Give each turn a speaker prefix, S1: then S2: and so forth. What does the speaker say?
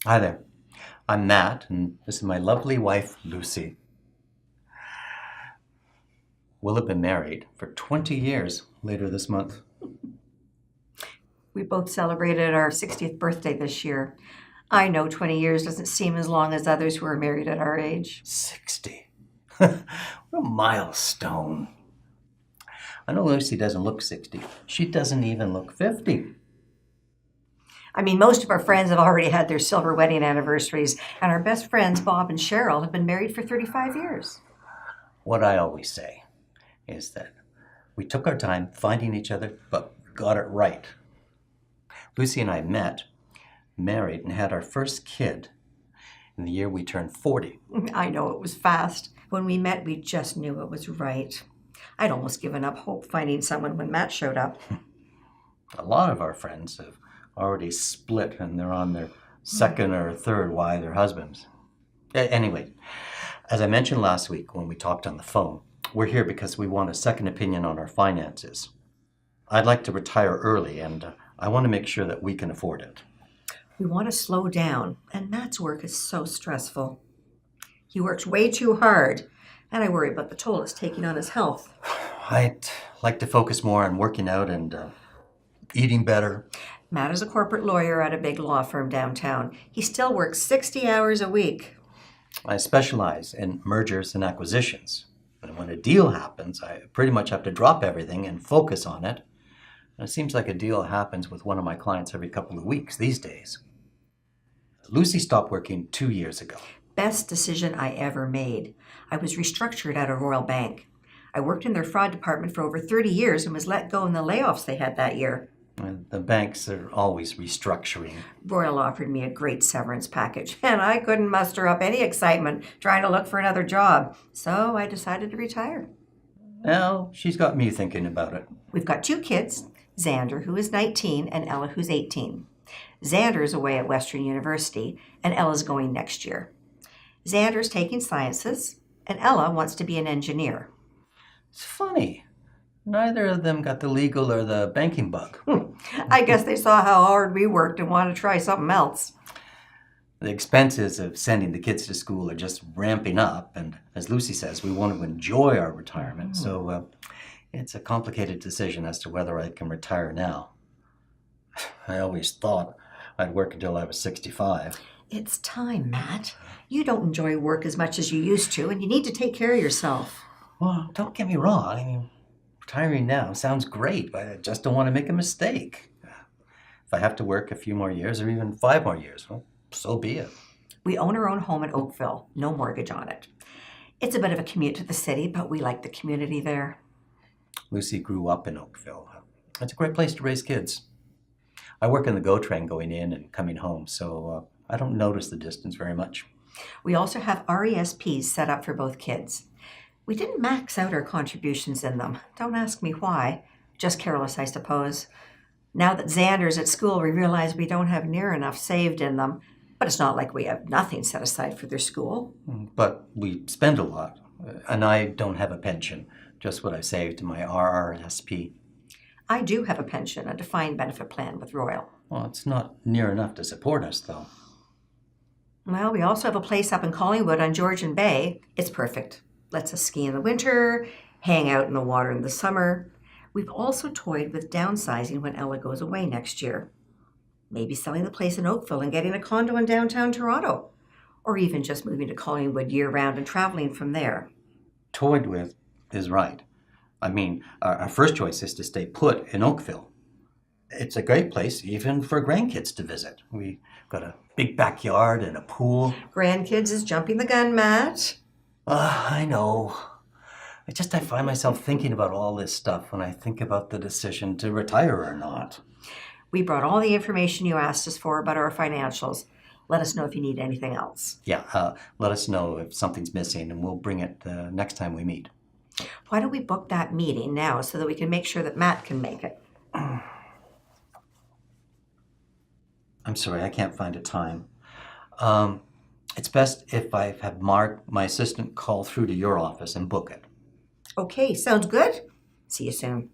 S1: Hi there. I'm Matt, and this is my lovely wife, Lucy. We'll have been married for 20 years later this month.
S2: We both celebrated our 60th birthday this year. I know 20 years doesn't seem as long as others who are married at our age.
S1: 60. What a milestone. I know Lucy doesn't look 60. She doesn't even look 50.
S2: I mean, most of our friends have already had their silver wedding anniversaries, and our best friends, Bob and Cheryl, have been married for 35 years.
S1: What I always say is that we took our time finding each other, but got it right. Lucy and I met, married, and had our first kid in the year we turned 40.
S2: I know it was fast. When we met, we just knew it was right. I'd almost given up hope finding someone when Matt showed up.
S1: A lot of our friends have already split and they're on their second or third wives or husbands. Anyway, as I mentioned last week when we talked on the phone, we're here because we want a second opinion on our finances. I'd like to retire early and I want to make sure that we can afford it.
S2: We want to slow down, and Matt's work is so stressful. He works way too hard, and I worry about the toll it's taking on his health.
S1: I'd like to focus more on working out and eating better.
S2: Matt is a corporate lawyer at a big law firm downtown. He still works 60 hours a week.
S1: I specialize in mergers and acquisitions. And when a deal happens, I pretty much have to drop everything and focus on it. And it seems like a deal happens with one of my clients every couple of weeks these days. Lucy stopped working 2 years ago.
S2: Best decision I ever made. I was restructured at a Royal Bank. I worked in their fraud department for over 30 years and was let go in the layoffs they had that year.
S1: And the banks are always restructuring.
S2: Royal offered me a great severance package, and I couldn't muster up any excitement trying to look for another job. So I decided to retire.
S1: Now, she's got me thinking about it.
S2: We've got 2 kids, Xander, who is 19, and Ella, who's 18. Xander is away at Western University, and Ella's going next year. Xander's taking sciences, and Ella wants to be an engineer.
S1: It's funny. Neither of them got the legal or the banking bug.
S2: I guess they saw how hard we worked and wanted to try something else.
S1: The expenses of sending the kids to school are just ramping up, and as Lucy says, we want to enjoy our retirement, so it's a complicated decision as to whether I can retire now. I always thought I'd work until I was 65.
S2: It's time, Matt. You don't enjoy work as much as you used to, and you need to take care of yourself.
S1: Well, don't get me wrong. I mean, retiring now sounds great, but I just don't want to make a mistake. If I have to work a few more years or even 5 more years, well, so be it.
S2: We own our own home in Oakville, no mortgage on it. It's a bit of a commute to the city, but we like the community there.
S1: Lucy grew up in Oakville. It's a great place to raise kids. I work in the GO train going in and coming home, so I don't notice the distance very much.
S2: We also have RESPs set up for both kids. We didn't max out our contributions in them. Don't ask me why. Just careless, I suppose. Now that Xander's at school, we realize we don't have near enough saved in them. But it's not like we have nothing set aside for their school.
S1: But we spend a lot, and I don't have a pension, just what I saved in my RRSP.
S2: I do have a pension, a defined benefit plan with Royal.
S1: Well, it's not near enough to support us, though.
S2: Well, we also have a place up in Collingwood on Georgian Bay. It's perfect. Lets us ski in the winter, hang out in the water in the summer. We've also toyed with downsizing when Ella goes away next year. Maybe selling the place in Oakville and getting a condo in downtown Toronto. Or even just moving to Collingwood year-round and traveling from there.
S1: Toyed with is right. I mean, our first choice is to stay put in Oakville. It's a great place even for grandkids to visit. We got a big backyard and a pool.
S2: Grandkids is jumping the gun, Matt.
S1: I know. I find myself thinking about all this stuff when I think about the decision to retire or not.
S2: We brought all the information you asked us for about our financials. Let us know if you need anything else.
S1: Yeah, let us know if something's missing and we'll bring it next time we meet.
S2: Why don't we book that meeting now so that we can make sure that Matt can make it?
S1: I'm sorry, I can't find a time. It's best if I have Mark, my assistant, call through to your office and book it.
S2: Okay, sounds good. See you soon.